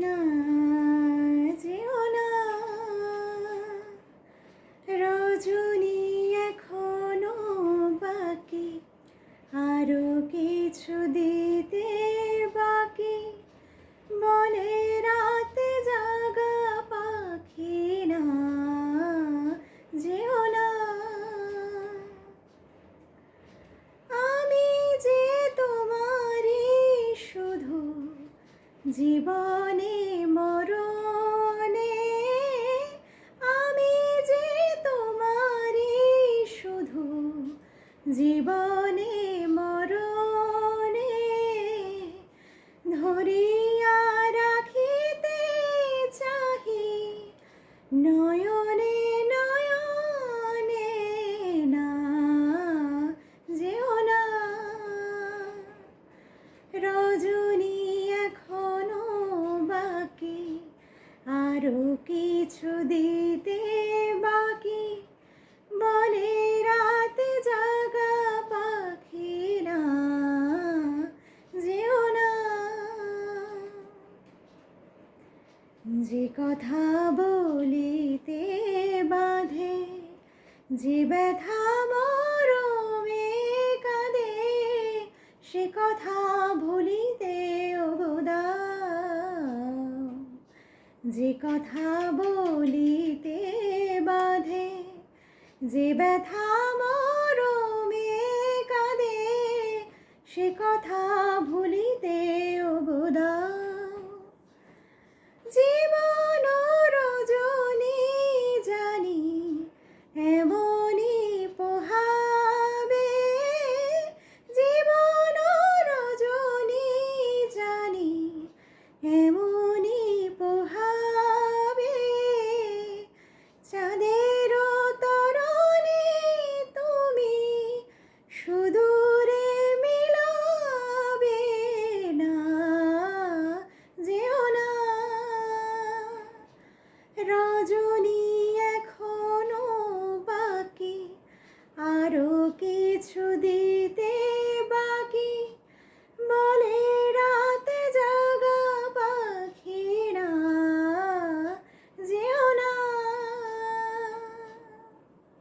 না যেও না রজনী এখনো বাকি, আরো কিছু দিতে বাকি, বলে রাতে জাগা পাখি। না যেও না, আমি যে তোমারই শুধু জীবনে মরণে, আমি যে তোমারই শুধু জীবনে মরণে, ধরিয়া রাখিতে চাহি নয়নে নয়নে। না যেও না রজনী এখনো বাকি, আরো কিছু দিতে বাকি, বলে রাতে জাগা পাখি। না যেও না, যে কথা বলিতে বাঁধে, যে ব্যথা মরমে কাঁদে, সে কথা ভুলিতে দাও। যে কথা বলিতে বাঁধে, যে ব্যথা মরমে কাঁদে, সে কথা ভুলিতে দাও।